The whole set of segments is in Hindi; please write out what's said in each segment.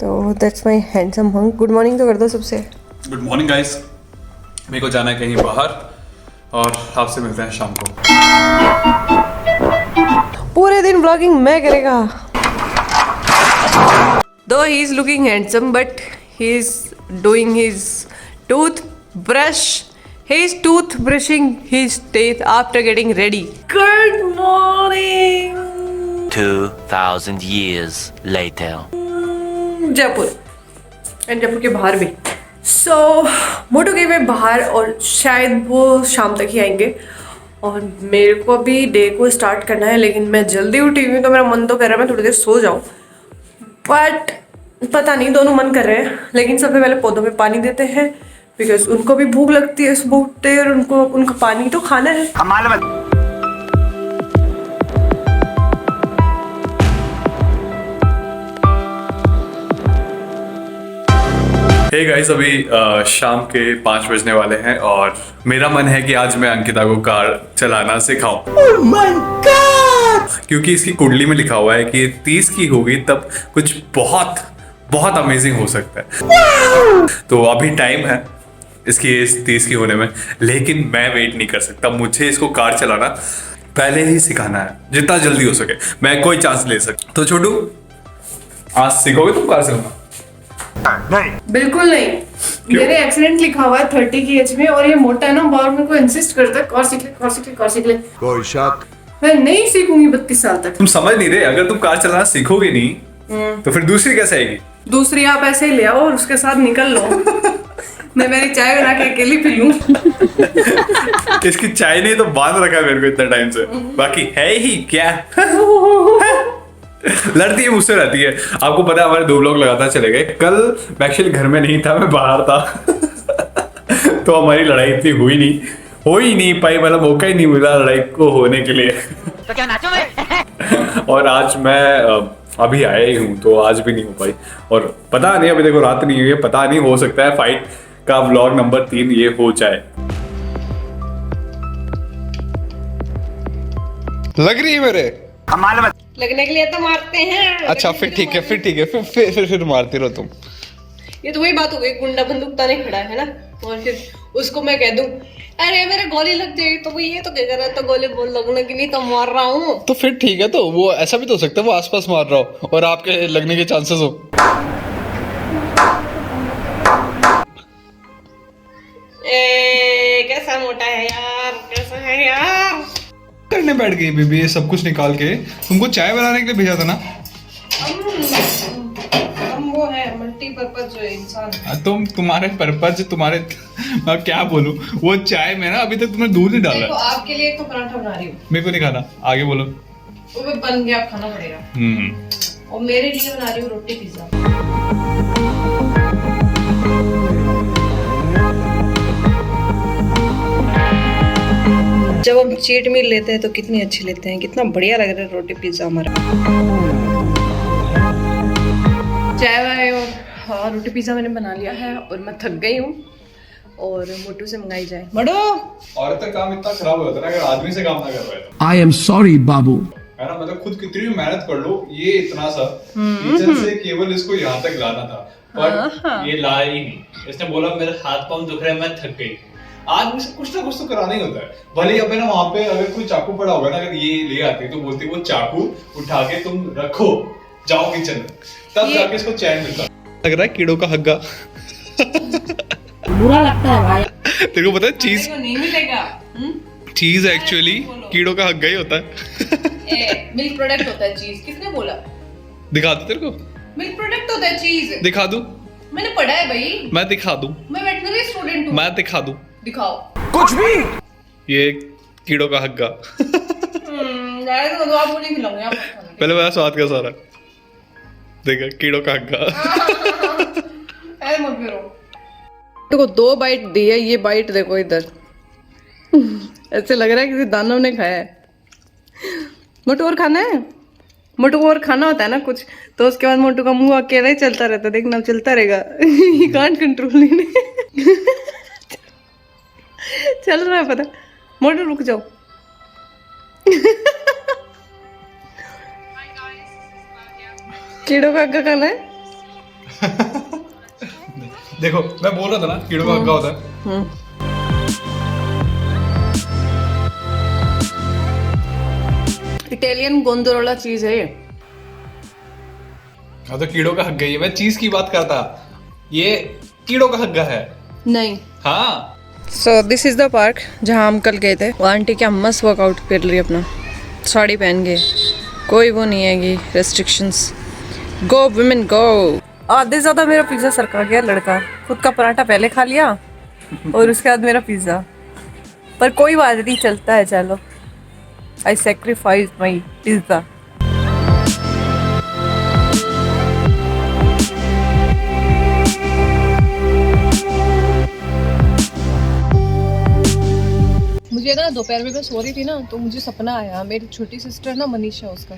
तो that's my handsome hunk. Good morning तो कर दो सबसे। Good morning guys. मेरे को जाना है कहीं बाहर और आपसे मिलते हैं शाम को। पूरे दिन व्लॉगिंग मैं करेगा। Though he is looking handsome, but he is doing his tooth brush. He is tooth brushing his teeth after getting ready. Good morning. 2000 years later. Jaipur and Jaipur के बाहर भी। सो मोटू गए हुए बाहर और शायद वो शाम तक ही आएंगे और मेरे को अभी डे को स्टार्ट करना है, लेकिन मैं जल्दी उठी हुई तो मेरा मन तो कर रहा है मैं थोड़ी देर सो जाऊं, बट पता नहीं दोनों मन कर रहे हैं। लेकिन सबसे पहले पौधों में पानी देते हैं बिकॉज उनको भी भूख लगती है सुबह उठते और उनको उनका पानी तो खाना है। हे गाइस, अभी शाम के 5 बजने वाले हैं और मेरा मन है कि आज मैं अंकिता को कार चलाना सिखाऊं। Oh my God! क्योंकि इसकी कुंडली में लिखा हुआ है कि 30 की होगी तब कुछ बहुत बहुत अमेजिंग हो सकता है। wow! तो अभी टाइम है इसकी एज 30 की होने में, लेकिन मैं वेट नहीं कर सकता। मुझे इसको कार चलाना पहले ही सिखाना है, जितना जल्दी हो सके। मैं कोई चांस ले सकता। तो छोटू, आज सीखोगे तुम कार चलाना? नहीं, बिल्कुल नहीं। मेरे एक्सीडेंट लिखा हुआ है 30 की एज में और ये मोटा है ना, बार मेरे को इंसिस्ट करता है कार सीख ले, कार सीख ले, कार सीख ले। कोई शक? मैं नहीं सीखूंगी 32 साल तक। तुम समझ नहीं रहे, अगर तुम कार चलाना सीखोगे नहीं तो फिर दूसरी कैसे आएगी? दूसरी आप ऐसे ही ले आओ और उसके साथ निकल लो। मैं मेरी चाय बना के अकेली पी लूं। इसकी चाय ने तो बांध रखा है मेरे को इतना टाइम से, बाकी है ही क्या। लड़ती है मुझसे, रहती है। आपको पता है हमारे 2 व्लॉग लगातार चले गए। कल मैं एक्चुअली घर में नहीं था, मैं बाहर था। तो हमारी लड़ाई इतनी हो ही नहीं पाई, मतलब मौका ही नहीं मिला लड़ाई को होने के लिए। तो क्या नाचो मैं? और आज मैं अभी आया ही हूँ तो आज भी नहीं हो पाई। और पता नहीं, अभी देखो रात नहीं हुई है, पता नहीं, हो सकता है फाइट का व्लॉग नंबर 3 ये हो जाए। लग रही है मेरे लगने के लिए तो मारते हैं। अच्छा फिर ठीक है, फिर मारती रहो तुम। ये तो वही बात हो गई, गुंडा बंदूक ताने खड़ा है ना, और फिर उसको मैं कह दूं अरे मेरे गोली लग जाएगी तो वो ये तो क्या कर रहा है, तो गोली बोल लगने के लिए तो मार रहा हूँ। तो फिर ठीक है, तो वो ऐसा भी तो हो सकता है वो आसपास मार रहा हो और आपके लगने के चांसेस हो। कैसा मोटा है यार, कैसा है यार। करने बैठ गई बेबी ये सब कुछ निकाल के। तुमको चाय बनाने के लिए भेजा था ना? हम वो है मल्टीपर्पज इंसान। तुम्हारे पर्पज, तुम्हारे मैं क्या बोलूं, वो चाय में ना अभी तक तुमने दूध नहीं डाला। देखो आपके लिए एक तो पराठा बना रही हूँ। मेरे को नहीं खाना, आगे बोलो। वो भी बन गया, खाना पड़ेगा। और मेरे लिए बना रही हूँ रोटी पिज्जा। जब हम चीट मील लेते हैं तो कितनी अच्छी लेते हैं, कितना बढ़िया लग रहा है रोटी पिज्जा हमारा। चाय वाय और रोटी पिज्जा मैंने बना लिया है और मैं थक गई हूँ और मोटू से मंगाई जाए। मडो, औरत का काम इतना खराब होता है ना अगर आदमी से काम ना कर पाए तो। I am sorry, बाबू। है ना, मतलब खुद कितनी भी मेहनत कर लो, ये इतना सा किचन से केवल इसको यहाँ तक लाना था, पर ये लाया ही नहीं। इसने बोला मेरे हाथ पांव दुख रहे हैं, मैं थक गई। आदमी से कुछ ना कुछ तो कराना ही होता है। भले ही अपने ना वहाँ पे अगर कोई चाकू पड़ा होगा ना, अगर ये ले आती तो बोलती वो चाकू उठा के तुम रखो, जाओ किचन में, तब जाके इसको चैन मिलता। लग रहा है कीड़ों का हग्गा। बुरा लगता है भाई। तेरे को पता है चीज नहीं मिलेगा। चीज एक्चुअली कीड़ों का हग्गा ही होता है। मिल्क प्रोडक्ट होता है चीज, किसने बोला? दिखा दो तेरे को, मिल्क प्रोडक्ट होता है चीज। दिखा दूं? मैंने पढ़ा है भाई। मैं दिखा दूं? मैं वेटनरी स्टूडेंट हूँ। मैं दिखा दूं? दिखाओ। कुछ भी। ये कीड़ों का हग्गा। तो आपको नहीं खिलाऊंगी आप। पहले मेरा स्वाद का सारा देखा, कीड़ों का हग्गा। ऐसे मत करो। देखो 2 बाइट दी है, ये बाइट देखो इधर। ऐसे लग रहा है किसी दानव ने खाया है। मोटू और खाना है, मोटू को और खाना होता है ना कुछ, तो उसके बाद मोटू का मुंह अकेला ही चलता रहता है, देखना चलता रहेगा। ही कांट कंट्रोल नहीं। चल रहा है पता। मोटू रुक जाओ। कीड़ों का हग्गा खाना है? देखो मैं बोल रहा था ना कीड़ों का हग्गा होता है। इटालियन गोंदोरोला चीज है ये। हाँ तो कीड़ों का हग्गा ही है, मैं चीज की बात करता, ये कीड़ों का हग्गा है। नहीं। हाँ so this is the park जहाँ हम कल गए थे। वो आंटी क्या मस्त वर्कआउट कर रही है अपना, साड़ी पहन के, कोई वो नहीं है कि रेस्ट्रिक्शंस। गो वुमेन गो। आधे ज़्यादा मेरा पिज़्ज़ा सरका गया लड़का, खुद का पराठा पहले खा लिया और उसके बाद मेरा पिज़्ज़ा। पर कोई बात नहीं, चलता है, चलो। आई सेक्रीफाइस माई पिज़्ज़ा। मुझे ना दोपहर में मैं सो रही थी ना, तो मुझे सपना आया, मेरी छोटी सिस्टर ना मनीषा उसका,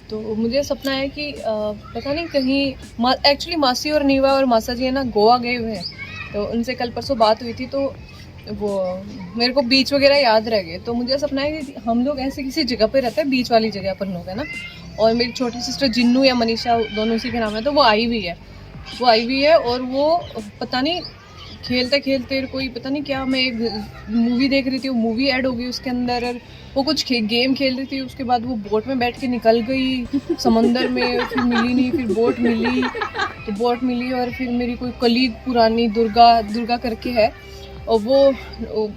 तो मुझे सपना आया कि पता नहीं कहीं एक्चुअली मासी और नीवा और मासा जी है ना गोवा गए हुए हैं, तो उनसे कल परसों बात हुई थी, तो वो मेरे को बीच वगैरह याद रह गए। तो मुझे सपना है कि हम लोग ऐसे किसी जगह पे रहते हैं, बीच वाली जगह पर लोग है ना, और मेरी छोटी सिस्टर जिन्नू या मनीषा दोनों उसी के नाम है, तो वो आई हुई है और वो पता नहीं खेलते खेलते कोई पता नहीं क्या, मैं एक मूवी देख रही थी, वो मूवी ऐड हो गई उसके अंदर, और वो कुछ गेम खेल रही थी, उसके बाद वो बोट में बैठ के निकल गई समंदर में, फिर मिली नहीं, फिर बोट मिली, तो बोट मिली और फिर मेरी कोई कलीग पुरानी दुर्गा करके है, और वो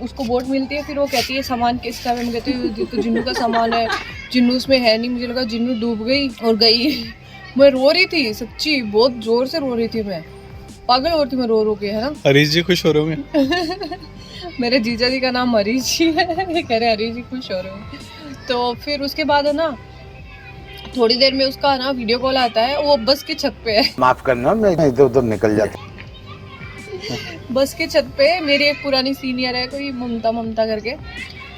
उसको बोट मिलती है, फिर वो कहती है सामान किसका है, मैं कहती हूँ तो जिन्नू का सामान है, जिन्नू उसमें है नहीं, मुझे लगा जिन्नू डूब गई और गई। मैं रो रही थी सच्ची, बहुत जोर से रो रही थी, मैं पागल हो रही थी मैं रो के, है ना। हरीश जी खुश हो रहे होंगे। मेरे जीजा जी का नाम हरीश जी है, कह रहे हरीश जी खुश हो रहे हो। तो फिर उसके बाद है ना, थोड़ी देर में उसका ना वीडियो कॉल आता है, वो बस की छत पे है। माफ करना मैं इधर उधर निकल जाता। बस के छत पे मेरी एक पुरानी सीनियर है कोई ममता करके,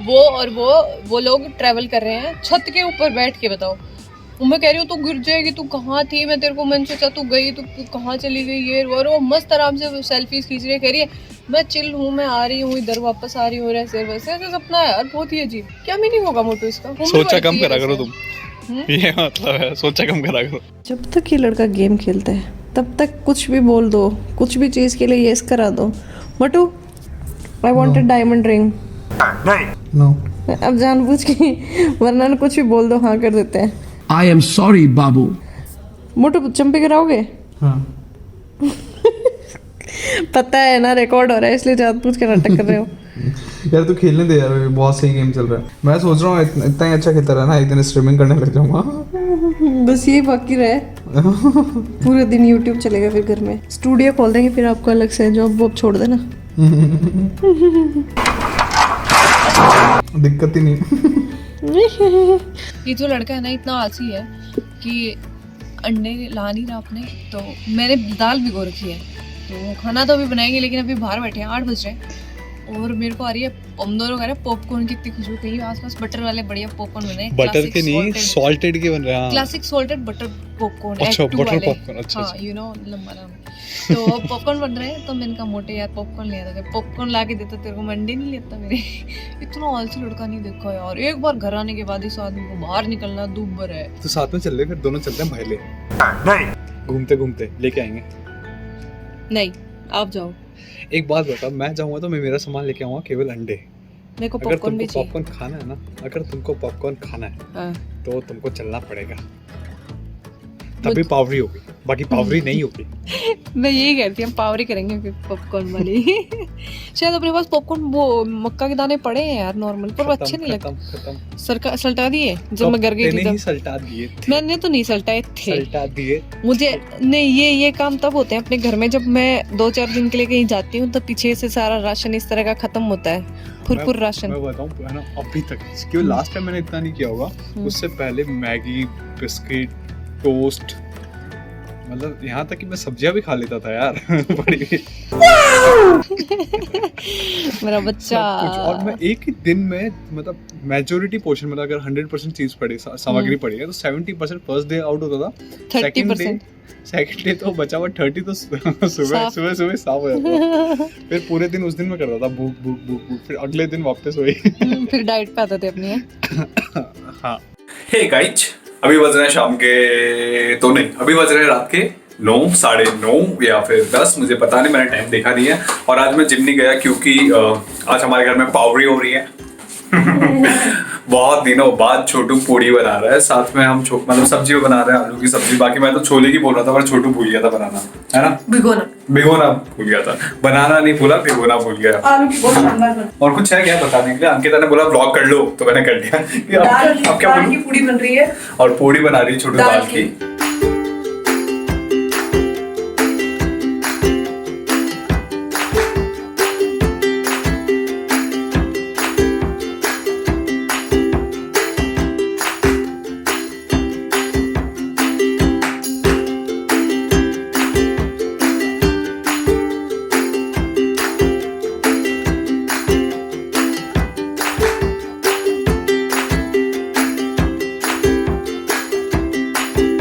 वो लोग ट्रैवल कर रहे हैं छत के ऊपर बैठ के, बताओ। मैं कह रही हूँ तू गिर जाएगी, तू कहाँ थी, मैं तेरे को मैंने सोचा तू गई, तू कहाँ चली गई, ये और वो मस्त आराम से सेल्फीज खींच रही है, कह रही है मैं चिल हूँ, मैं आ रही हूँ इधर, वापस आ रही हूँ, ऐसे वैसे ऐसे सपना है यार, बहुत ही अजीब। क्या मीनिंग होगा मोटू इसका? सोचा कम करा करो तुम, ये मतलब है, सोचा कम करा करो। जब तक ये लड़का गेम खेलता है तब तक कुछ भी बोल दो, कुछ भी चीज़ के लिए यस करा दो। मोटू I want a diamond ring. No अब जानबूझ के वरना कुछ भी बोल दो, हाँ कर देते हैं। I am sorry, Babu. मोटू चंपे गिराओगे? हाँ पता है ना रिकॉर्ड हो रहा है, इसलिए जानबूझ के नाटक कर रहे हो। यार तू खेलने दे यार, अभी बहुत सही गेम चल रहा है। मैं सोच रहा हूँ इतना ही अच्छा खेलता रहा ना, एक दिन स्ट्रीमिंग करने लग जाऊंगा। बस यही बाकी रहे, पूरे दिन यूट्यूब चलेगा, फिर घर में स्टूडियो खोल देंगे, फिर आपको अलग से जॉब वॉब छोड़ देना। दिक्कत ही नहीं। ये जो लड़का है ना इतना आलसी है कि अंडे ला नहीं रहा अपने, तो मैंने दाल भिगो रखी है, तो खाना तो अभी बनाएंगे, लेकिन अभी बाहर बैठे हैं, 8 बज रहे हैं, और मेरे को आ रही है, हम दोनों कह रहे हैं पॉपकॉर्न की इतनी खुशबू, कहीं आसपास बटर वाले बढ़िया पॉपकॉर्न बने, बटर के नहीं, सॉल्टेड के बन रहे हैं। क्लासिक सॉल्टेड बटर पॉपकॉर्न, अच्छा Act 2 बटर वाले। पॉपकॉर्न, अच्छा हाँ यू नो लंबा नाम। तो पॉपकॉर्न बन रहे हैं, तो मैंने कहा मोटे यार पॉपकॉर्न ले आता, पॉपकॉर्न ला के देता तेरे को, मंडे नहीं लेता मेरे। इतना आलसी लड़का नहीं देखा यार, एक बार घर आने के बाद इस आदमी को बाहर निकलना दूबर है। तो साथ में चल रहे, फिर दोनों चलते हैं भाई ले, नहीं घूमते घूमते लेके आएंगे। नहीं आप जाओ, एक बात बता, मैं जाऊंगा तो मैं मेरा सामान लेके आऊंगा केवल अंडे। मेरे को अगर पॉपकॉर्न भी तुमको चाहिए। पॉपकॉर्न खाना है ना, अगर तुमको पॉपकॉर्न खाना है हाँ। तो तुमको चलना पड़ेगा, तभी पावरी होगी, बाकी पावरी नहीं होगी। मैं यही कहती हूँ, पावर ही करेंगे फिर पॉपकॉर्न वाली। शायद अपने पास पॉपकॉर्न वो मक्का के दाने पड़े हैं यार नॉर्मल, पर वो अच्छे नहीं लगते। खत्म सरका सल्टा दिए जब मैं घर गई थी नहीं तब। सल्टा दिए थे, मैंने तो नहीं सल्टाए थे, सल्टा दिए मुझे नहीं, ये काम तब होते हैं अपने घर में, जब मैं 2-4 दिन के लिए कहीं जाती हूँ, तो पीछे से सारा राशन इस तरह का खत्म होता है, फुरफुर राशन। मैं बताऊं है ना, अभी तक क्यों लास्ट टाइम मैंने इतना नहीं किया होगा, उससे पहले मैगी, बिस्किट, टोस्ट, मतलब यहाँ तक कि मैं सब्जियां भी खा लेता था यार। बड़ी मेरा बच्चा। कुछ, और मैं एक ही दिन में मतलब मेजोरिटी पोर्शन, मतलब अगर 100% चीज पड़ी, सामग्री पड़ी है, तो 70% फर्स्ट डे आउट होता था, 30% सेकंड डे तो बचा हुआ 30 तो सुबह साफ हो जाता था। फिर पूरे दिन उस दिन में करता था, भूख भूख भूख भूख, फिर अगले दिन वापस वही। फिर डाइट पे आते थे अपनी है। हाँ हे गाइज, अभी बज रहे हैं शाम के, तो नहीं अभी बज रहे हैं रात के 9, 9:30 या फिर 10, मुझे पता नहीं, मैंने टाइम देखा नहीं है। और आज मैं जिम नहीं गया क्योंकि आज हमारे घर में पावरी हो रही है। बहुत दिनों बाद छोटू पूड़ी बना रहा है, साथ में हम मतलब सब्जी बना रहे हैं, आलू की सब्जी। बाकी मैं तो छोले की बोल रहा था पर छोटू भूल गया था बनाना, है ना? भिगोना भूल गया था, बनाना नहीं भूला, भिगोना भूल गया। आलू की बहुत शानदार बन और कुछ है क्या बताने के लिए? अंकिता ने बोला ब्लॉग कर लो, तो मैंने कर लिया। अब क्या दाल बोलूं? की पूड़ी बन रही है और पूड़ी बना रही है छोटू दाल की।